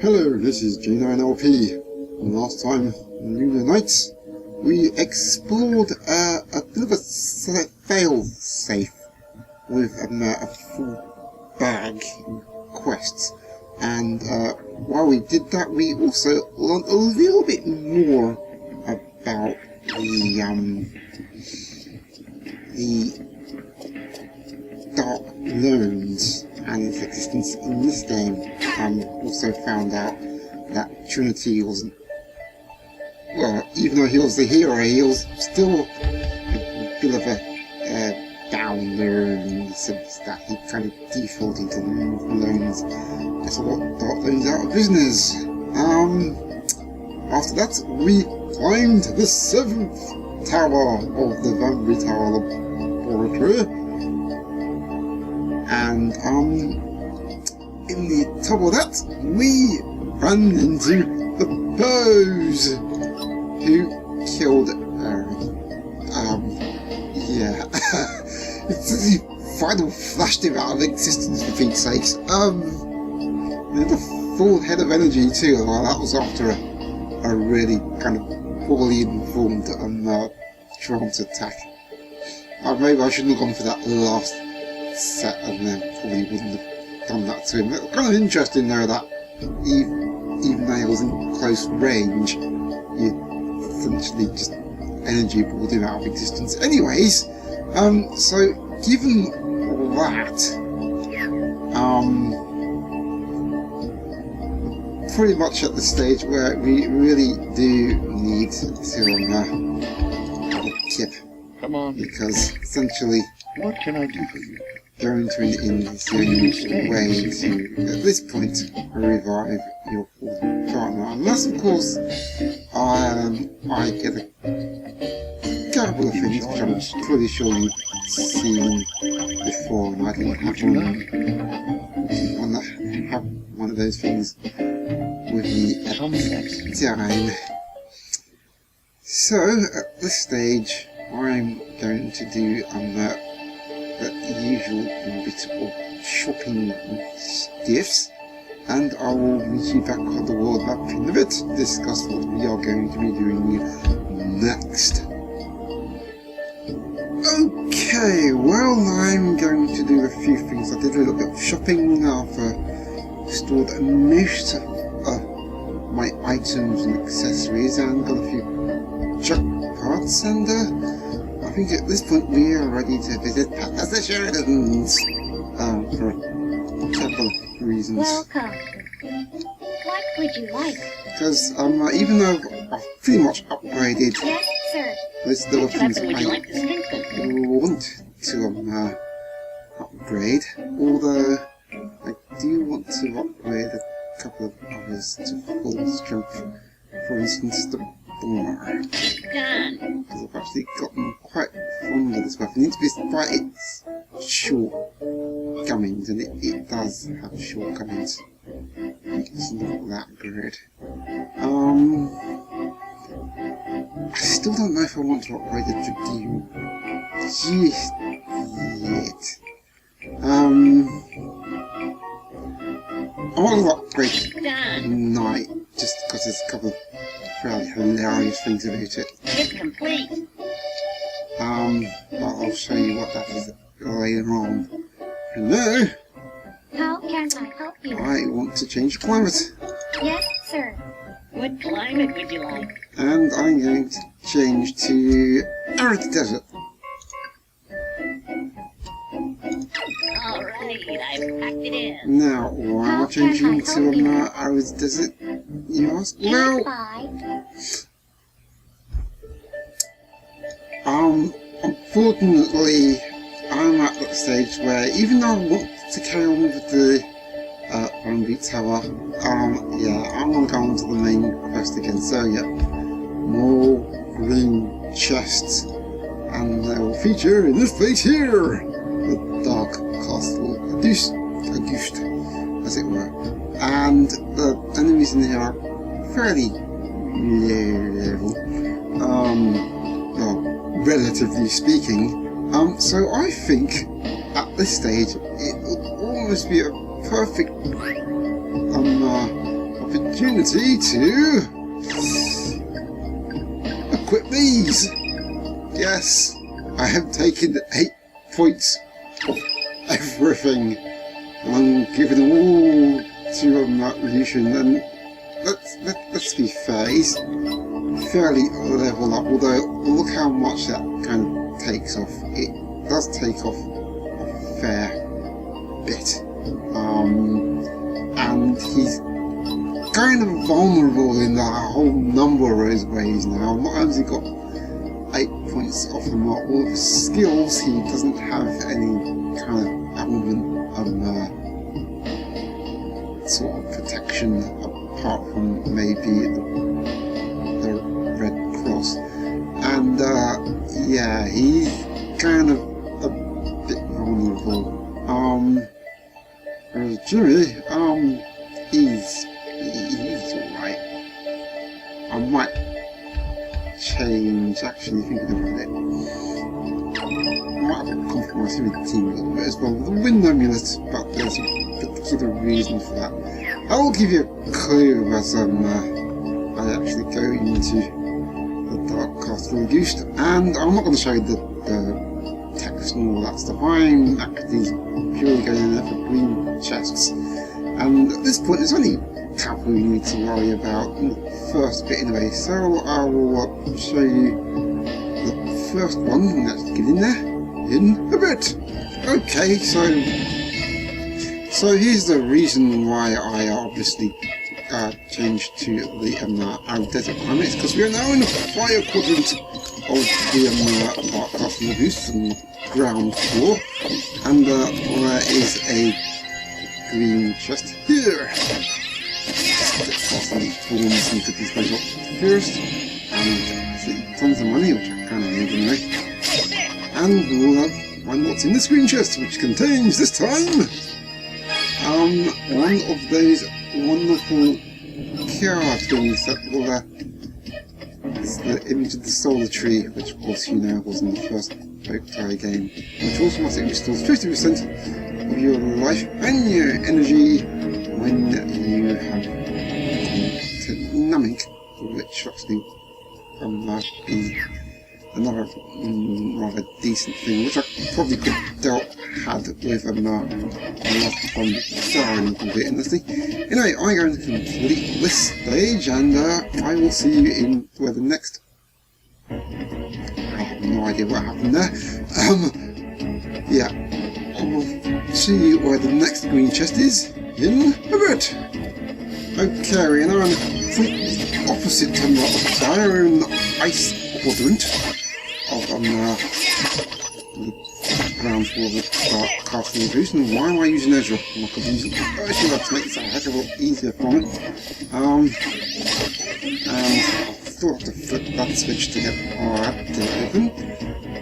Hello, this is J9LP. Last time in Lunar Nights, we explored a bit of a fail-safe with a full bag quests, and while we did that, we also learned a little bit more about the Dark Loans and its existence in this game. Also found out that Trinity wasn't, well, even though he was the hero, he was still a bit of a downer in the sense that he kind of defaulted to loans. That's what Dark Loans out of business. After that, we climbed the 7th tower of the Vambery Tower Laboratory. And in the top of that, we ran into the Bows, who killed yeah. He finally flashed him out of existence, for Pete's sakes. He had a full head of energy too. Well, that was after a really kind of poorly informed trance attack. Maybe I shouldn't have gone for that last set, and then probably wouldn't have done that to him. It was kind of interesting though that even though he was in close range, you essentially just energy pulled him out of existence. Anyways, so given that, pretty much at the stage where we really do need to have a kip. Come on. Because essentially, what can I do for you? Going to is the only way to, at this point, revive your partner. Unless, of course, I get a couple of things which I'm pretty sure you've seen before, and I didn't have one of those things with me at the time. So, at this stage, I'm going to do the usual bit of shopping stiffs, and I will meet you back on the world map in a bit to discuss what we are going to be doing next. Okay, well, I'm going to do a few things. I did a little bit of shopping. I've stored most of my items and accessories, and got a few junk parts, and I think at this point we are ready to visit the Sheridans for a couple of reasons. Welcome. What would you like? Because even though I've pretty much upgraded, Yes, sir. there's still things I like to strengthen? want to upgrade. Although I do want to upgrade a couple of others to full strength. For instance, the Lunar. Done. Because I've actually gotten quite fond of this weapon. Despite its shortcomings, and it does have shortcomings. It's not that good. I still don't know if I want to upgrade the Dragoon just yet. I want to upgrade Knight just because there's a couple of fairly hilarious things about it. It's complete. But I'll show you what that is later on. Hello? How can I help you? I want to change climate. Yes, sir. What climate would you like? And I'm going to change to arid desert. Alright, I've packed it in. Now, why am I changing to arid desert, you ask? Well, unfortunately, I'm at that stage where even though I want to carry on with the Vambery Tower, yeah, I'm going to go on to the main quest again. So yeah, more green chests, and they will feature in this place here, the Dark Castle Auguste, as it were. And the enemies in here are fairly low level, well, relatively speaking. So I think at this stage it would almost be a perfect opportunity to equip these. Yes, I have taken 8 points of everything, and I'm giving them all to Lucian. And let's be fair, he's fairly level up. Although look how much that kind of takes off. It does take off a fair bit, and he's kind of vulnerable in a whole number of those ways now. Not only has he got 8 points off him all of his skills, he doesn't have any kind of element of sort of protection apart from maybe the Red Cross. And yeah, he's kind of a bit vulnerable. Whereas Jimmy, he's alright. I might change, actually, thinking about it. I might have compromised with the team a little bit as well. The wind amulet, but there's a particular reason for that. I will give you a clue as I actually go into the Dark Castle Auguste, and I'm not going to show you the text and all that stuff. I'm actually purely going in there for green chests, and at this point there's only a couple you need to worry about in the first bit anyway, so I will show you the first one and actually get in there in a bit. Okay, so here's the reason why I obviously changed to the arid desert climate. It's because we are now in the fire quadrant of the Dark Castle Auguste on the ground floor, and there is a green chest here. Let's get past some thorns and get these guys up first, and see tons of money, which I kind of need anyway. And we'll find what's in this green chest, which contains this time one of those wonderful card things that will it's the image of the solar tree, which of course you know was in the first Vambery game, which automatically restores 50% of your life and your energy when you have numbing, which actually is another rather decent thing, which I probably could have had with the last one starring with it, honestly. Anyway, I'm going to complete this stage, and I will see you in where the next... I have no idea what happened there. Yeah, I will see you where the next green chest is in a bit. Okay, we're now in the complete opposite fire in the ice quadrant of the ground floor of the Dark Castle Auguste. And why am I using Ezra? I could use it. I should have to make this a heck of a lot easier for me. And I still have to flip that switch to get to open.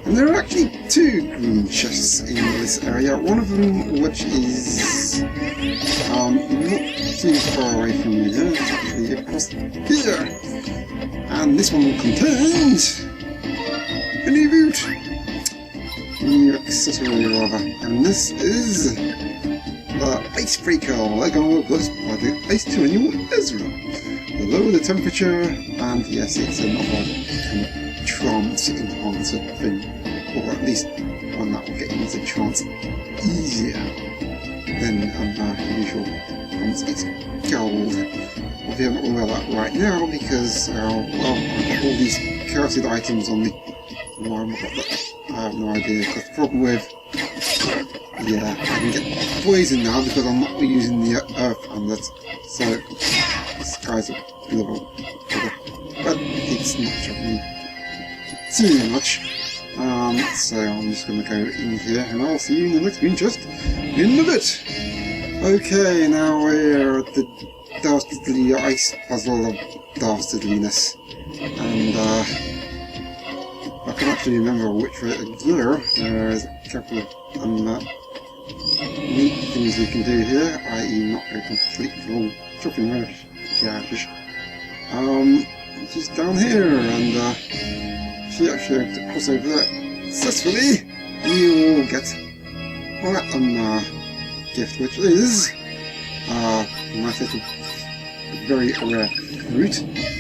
And there are actually 2 green chests in this area. One of them, which is not too far away from me here, it's actually across here. And this one contains a new boot, a new accessory rather, and this is the Icebreaker, Lego Plus by the Ice 2 annual Ezra. The lower the temperature, and yes, it's another kind of trance enhancer thing, or at least one that will get you into trance easier than usual. And it's gold. Obviously I'm not going to wear that right now because, well, I've got all these cursed items on me. Why I've got that, I have no idea. Because the problem with, yeah, I can get poison now because I'm not using the earth amulet. So, this guy's a bit of a, but it's not troubling me too much. So I'm just going to go in here and I'll see you in the next green chest in a bit. Okay, now we're at the dastardly ice puzzle of dastardliness, and I can actually remember which way to go. There's a couple of neat things we can do here, i.e. not go completely all chopping rubbish, which is down here, and if you actually have to cross over that successfully, you will get that gift, which is a nice little very rare fruit,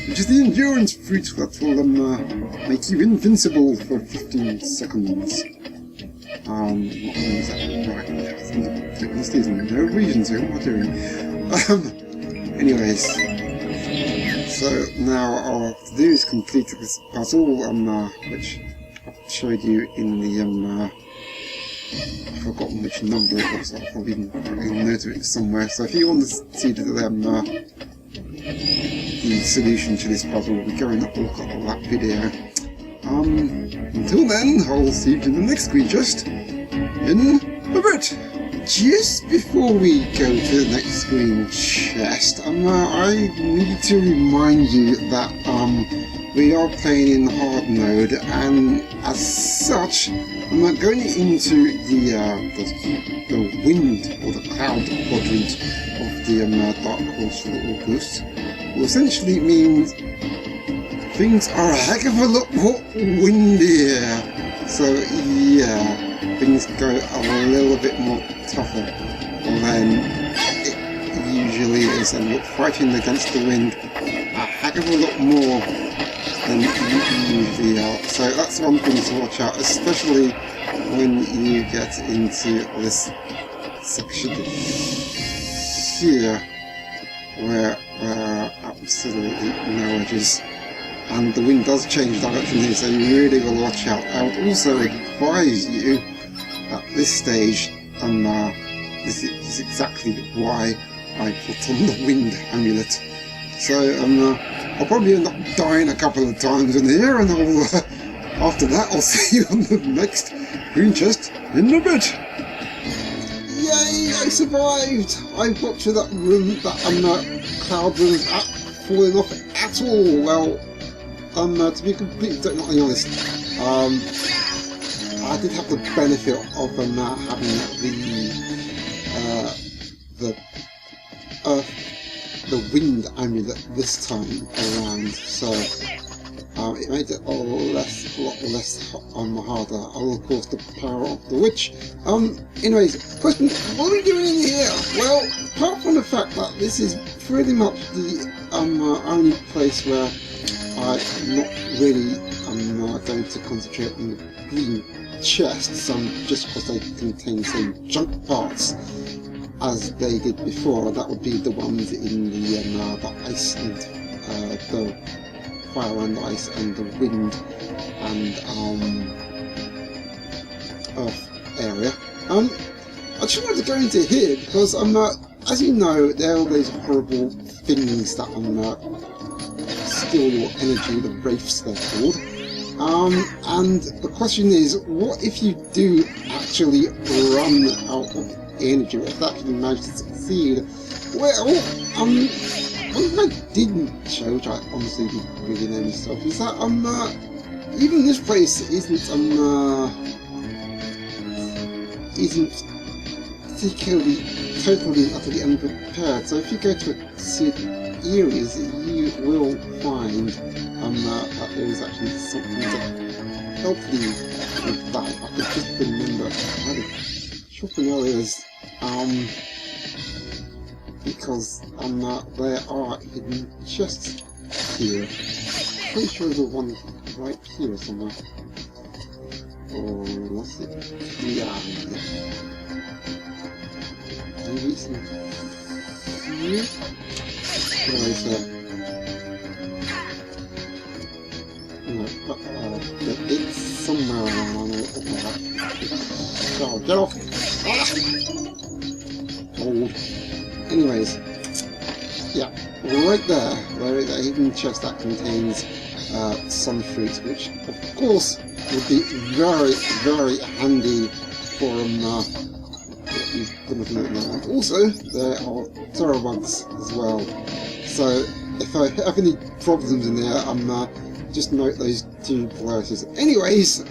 which is the endurance fruit that will make you invincible for 15 seconds. What is that? Right. There's no reason to. What am I doing? Anyways, so now all I have to do is complete this puzzle, which I showed you in the I've forgotten which number it was. I'll probably note it somewhere. So if you want to see the solution to this puzzle, we'll be going up and look at that video. Until then, I'll see you in the next screen just in a bit. Just before we go to the next screen chest, I need to remind you that we are playing in hard mode, and as such, I'm going into the wind or the cloud quadrant of the Dark Castle Auguste. Well, essentially it means things are a heck of a lot more windier. So yeah, things go a little bit more tougher than it usually is, and we're fighting against the wind a heck of a lot more than you usually are. So that's one thing to watch out, especially when you get into this section here where absolutely no edges. And the wind does change direction here, so you really got to watch out. I would also advise you at this stage, and this is exactly why I put on the wind amulet. So I'll probably end up dying a couple of times in here, and after that I'll see you on the next green chest in a bit. Yay! I survived! I got to that room, that cloud room, without falling off at all. Well, to be completely honest, I did have the benefit of having the wind amulet this time around, so it made it a lot less harder. I'll of course the power of the witch. Anyways, question: what are we doing in here? Well, apart from the fact that this is pretty much the only place where I'm not really going to concentrate on the green chests, just because they contain the same junk parts as they did before. That would be the ones in the ice and the fire and ice and the wind and earth area. I just wanted to go into here because as you know, there are all those horrible things that steal your energy, the wraiths they're called. And the question is, what if you do actually run out of energy, or if that actually manage to succeed? Well, one thing I didn't show, which I honestly didn't really know myself, is that even this place isn't particularly totally and utterly unprepared. So if you go to certain areas, you will find that there is actually something to help you with that. I could just remember other shopping areas, because there are hidden chests here. Pretty sure there's one right here somewhere. Or was it? Yeah. Maybe it's in here? What do I say? No, it's somewhere around it. Oh, get off! Ah! Old. Anyways, yeah, right there, that hidden chest that contains sun fruit, which of course would be very, very handy for also, there are terror bugs as well. So if I have any problems in there, just note those two places. Anyways,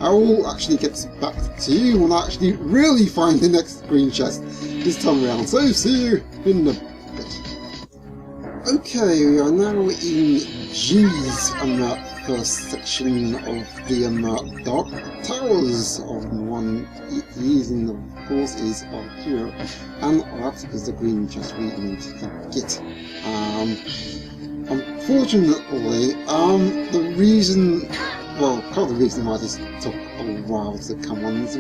I will actually get back to you when I actually really find the next green chest this time around. So see you in a bit. Okay, we are now in Jimmy's first section of the Dark Towers of one using, of course, is our hero, and that is the green chest we need to get. Unfortunately, the reason, well, part of the reason why this took a while to come on is,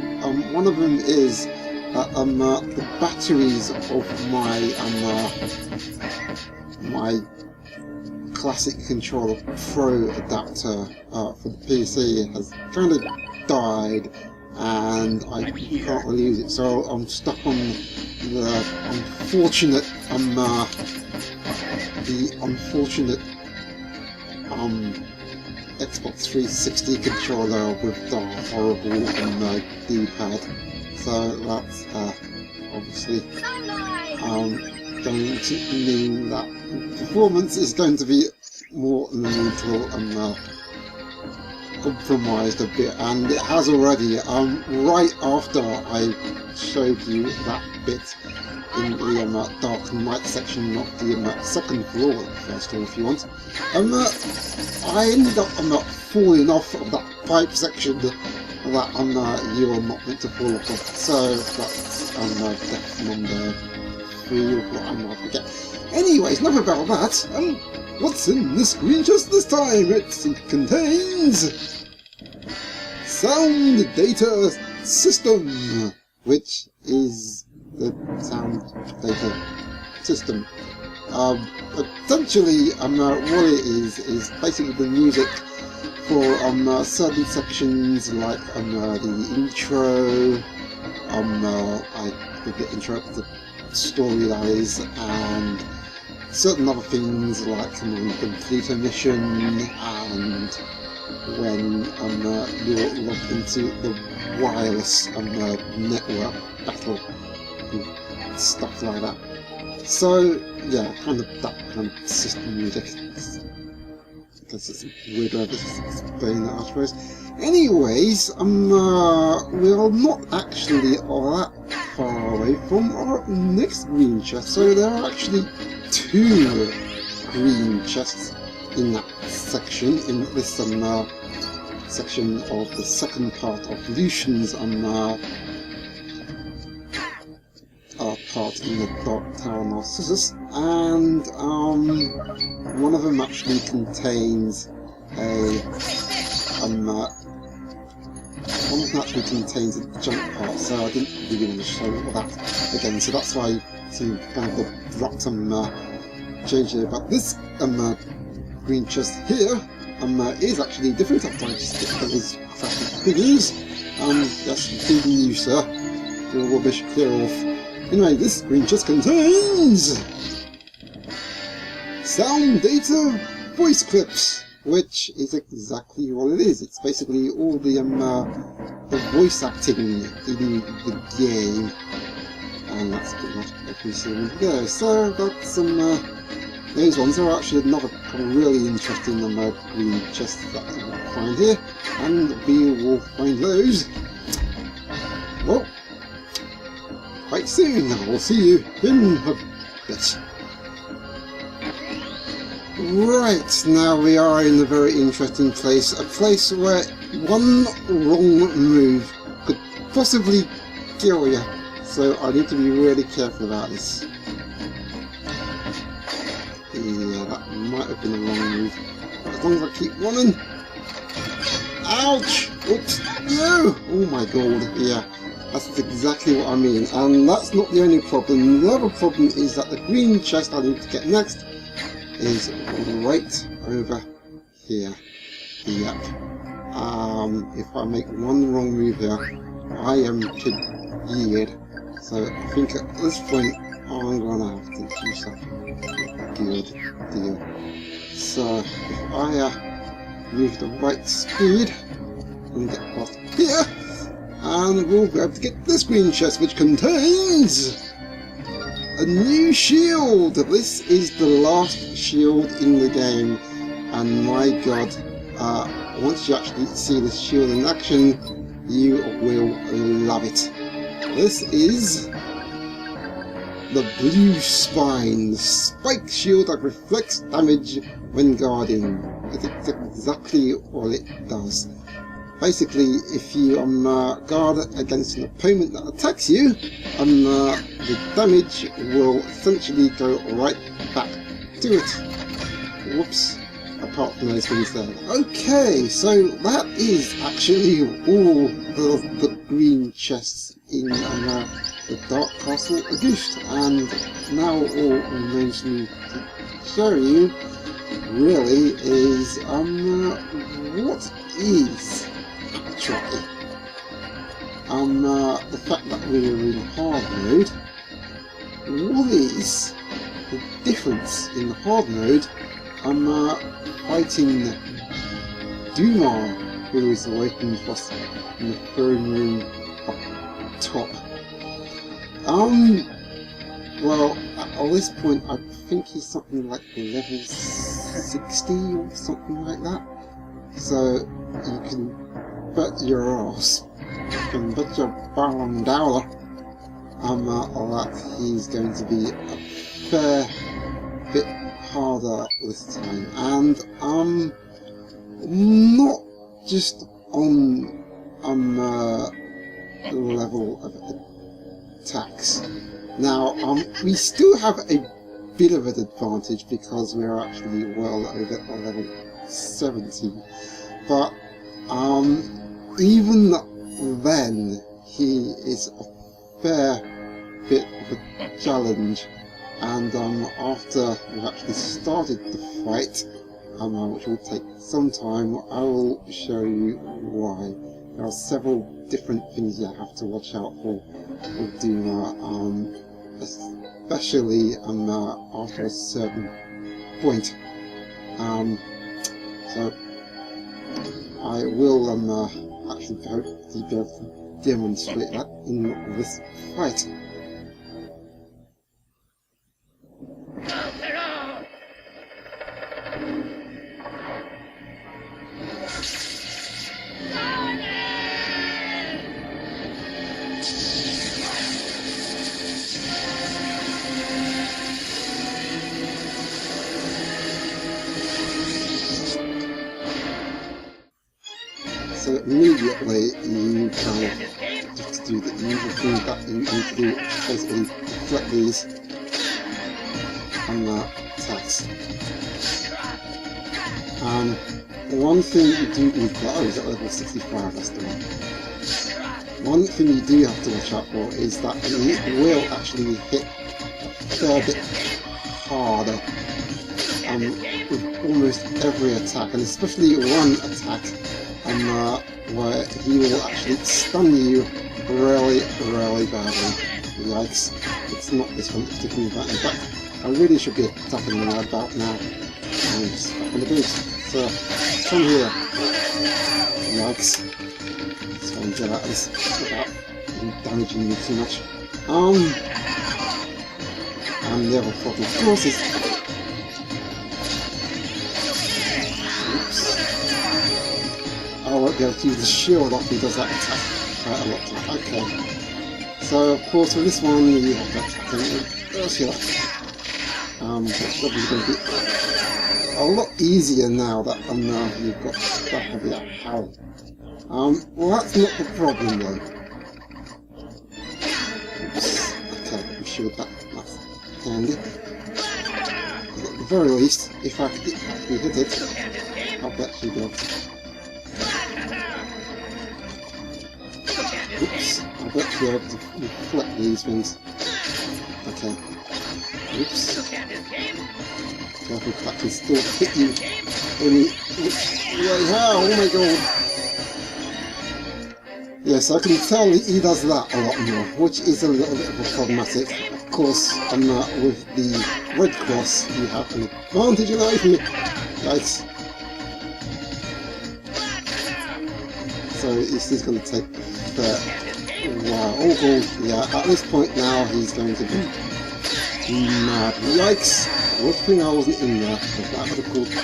one of them is that the batteries of my Classic Controller Pro adapter for the PC has kind of died, and I can't really use it, so I'm stuck on the unfortunate Xbox 360 controller with the horrible D-pad. So that's obviously going to mean that performance is going to be more than a little compromised a bit, and it has already. Right after I showed you that bit in the Dark Knight section of the second floor, first floor if you want, I ended up falling off of that pipe section that you are not meant to fall off of. So that's death number 3 or what, I might forget. Anyways, enough about that. What's in this green chest this time? It contains sound data system, which is the sound data system. Essentially, what it is basically the music for certain sections, like the intro, the intro to the story, that is, and certain other things like complete a mission, and when you're logged into the wireless network battle and stuff like that. So yeah, kind of that kind of system music. I guess it's a weird way to explain that, I suppose. Anyways, we're not actually all that far away from our next green chest, so there are actually 2 green chests in that section, in this section of the second part of Lucian's part in the Dark Tower Narcissus, and one of them actually contains a jump part, so I didn't really want to show that again, so that's why some kind of abrupt change here. But this green chest here is actually different. I'll try to stick those crafty figures. Yes, including you, sir. Your rubbish, clear off. Anyway, this green chest contains sound data voice clips, which is exactly what it is. It's basically all the voice acting in the game, and that's pretty much every single one there. So that's those ones are actually another really interesting green chests that we'll find here, and we will find those, well, quite soon. We'll see you in a bit. Right, now we are in a very interesting place, a place where one wrong move could possibly kill you, so I need to be really careful about this. Yeah, that might have been a wrong move, but as long as I keep running... Ouch! Oops! No! Oh my god, yeah, that's exactly what I mean, and that's not the only problem. The other problem is that the green chest I need to get next is right over here. Yep. If I make one wrong move here, I am yield. So I think at this point I'm gonna have to do something good deal. So if I move the right speed and get past here, and we'll be able to get this green chest, which contains a new shield! This is the last shield in the game, and my god, once you actually see this shield in action, you will love it. This is the Blue Spine, the spike shield that reflects damage when guarding. it's exactly what it does. Basically, if you guard against an opponent that attacks you, the damage will essentially go right back to it. Whoops. Apart from those things there. Okay, so that is actually all of the green chests in the Dark Castle Auguste, and now all remains me to show you really is what is actually the fact that we are in hard mode. What is the difference in the hard mode? Fighting Lunar, who is awaiting us in the throne room up top. Well, at this point, I think he's something like level 60 or something like that. So you can bet your ass, you can bet your bottom dollar, that he's going to be a fair bit harder this time, and not just on the level of attacks. Now we still have a bit of an advantage because we are actually well over level 70, but even then he is a fair bit of a challenge. And after we've actually started the fight, which will take some time, I will show you why. There are several different things you have to watch out for with Duma, especially after a certain point. So I will actually hopefully be able to demonstrate that in this fight. So immediately you kind of just do the usual thing that you need to do, basically deflect these attacks. One thing you do need to, oh, he's at level 65, that's the one. One thing you do have to watch out for is that it will actually hit a fair bit harder with almost every attack, and especially one attack where he will actually stun you really, really badly. Yikes. It's not this one particularly bad. In fact, I really should be attacking him about now. And just back on the boots. So, come here. Yikes. Let's try and get out of this without damaging you too much. And the other problem, of course, is... Oops. I won't be able to use the shield off he does that attack quite a lot. Okay. So, of course, with this one, you have to attack him. That's probably going to be a lot easier now that you've got that heavy power. Well, that's not the problem though. Oops. Okay, I'm sure that's handy. At the very least, if I could actually hit it, I'll actually be able to. Oops, I'll actually be able to reflect these things. Okay. Oops. Careful, that can still hit you any which way. Oh my god! Yes, I can tell he does that a lot more, which is a little bit problematic. Of course, with the red cross, you have an advantage away from me. Yikes. So this is going to take a while. Oh god, yeah, at this point now he's going to be mad. Yikes! Good thing I wasn't in there, because that would have caused a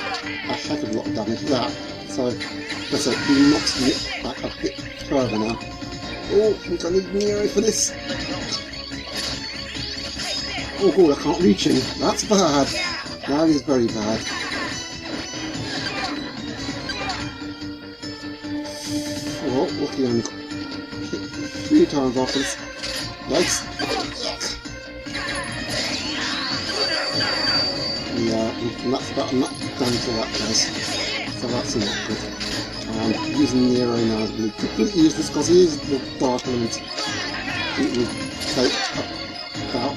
heck of a lot of damage. That. So, let's say he knocks me back a bit further now. Oh, I think I need Nero for this. Oh god, I can't reach him. That's bad. That is very bad. Lucky I'm hit 3 times after this. Yikes. Yeah, and that's about enough damage to that guys. So that's not good. And using Nero now is really completely useless because he is the dark element. It will take about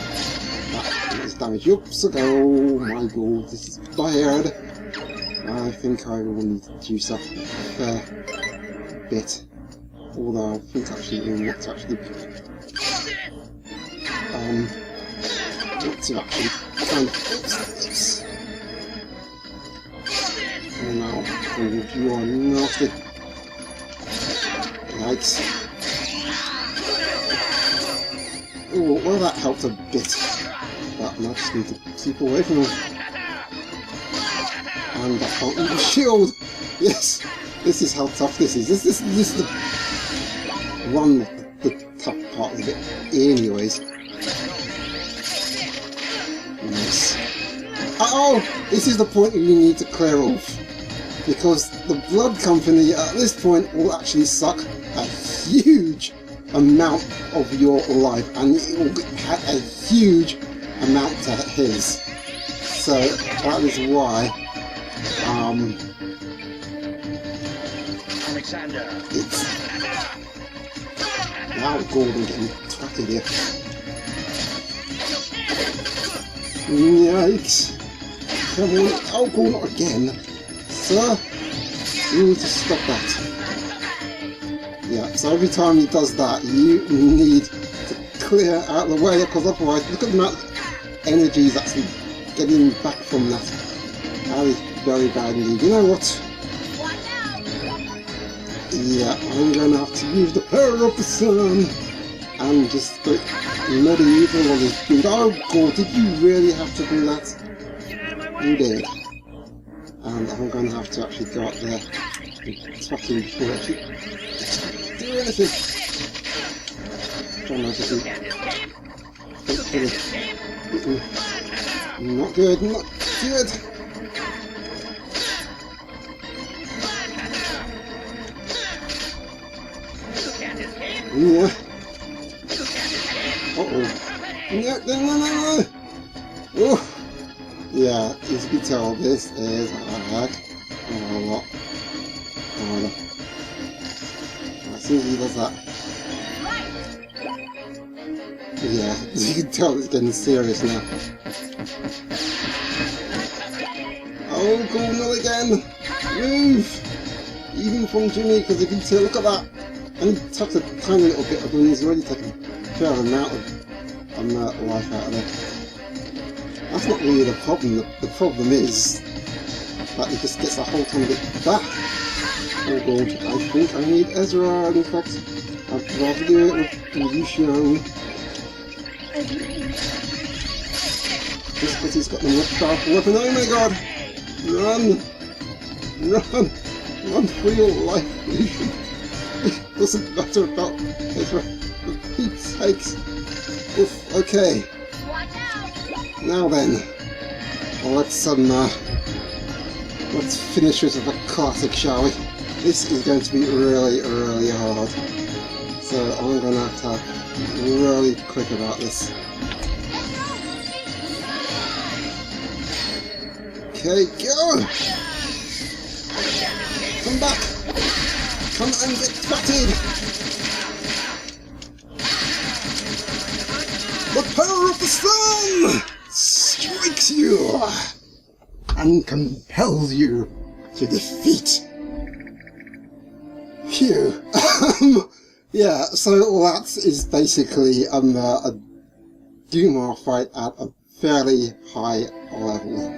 that much damage. Oops, oh my god, this is bad. I think I will need to juice up a fair bit. Although I think actually I want to actually kind of oops. Oh no, oh, you are nasty. Yikes. Oh, well that helped a bit. But I just need to keep away from him. And I can't even shield! Yes! This is how tough this is. This is the one the tough part of it anyways. Nice. Oh! This is the point you need to clear off. Because the blood company at this point will actually suck a huge amount of your life, and it will have a huge amount to his. So that is why Alexander. it's now Gordon getting twatted here. Yikes! Come on! Oh, go not again, sir! You need to stop that. Yeah, so every time he does that, you need to clear out the way, because otherwise, look at the amount of energy he's actually getting back from that. That is very bad indeed. You know what? Yeah, I'm going to have to use the power of the sun and just go medieval on this dude. Oh god, did you really have to do that? You did. And I'm going to have to actually go up there and swat him before I actually do anything. Try not to do. Not good, not good. Yeah. Uh-oh. Yeah, no. Oh. Yeah, as you can tell, this is a lot harder. As soon as he does that. Yeah, as you can tell, it's getting serious now. Oh, go not again! Move! Even from Jimmy, because you can tell, look at that! And he tucks a tiny little bit of him, he's already taken a fair amount of life out of there. That's not really the problem. The problem is that he just gets a whole ton of it back. Oh god, I think I need Ezra. In fact, I'd rather do it with Lucio. Just because he's got the most powerful weapon. Oh my god! Run! Run! Run for your life, Lucio. It doesn't matter about Ezra. For Pete's sakes. Oof, okay. Now then, well, let's finish it with a classic, shall we? This is going to be really, really hard. So I'm going to have to be really quick about this. Okay, go! Come back! Come and get twatted! The power of the sun strikes you and compels you to defeat. Phew. Yeah, so that is basically a Duma fight at a fairly high level.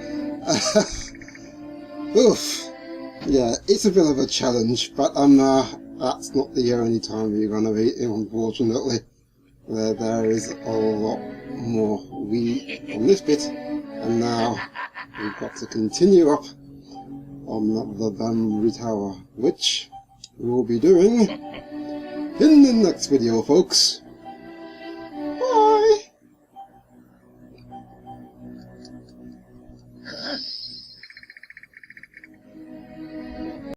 Oof. Yeah, it's a bit of a challenge, but that's not the only time you're going to be, unfortunately. There is a lot more on this bit, and now we've got to continue up on the Vambery Tower, which we'll be doing in the next video, folks.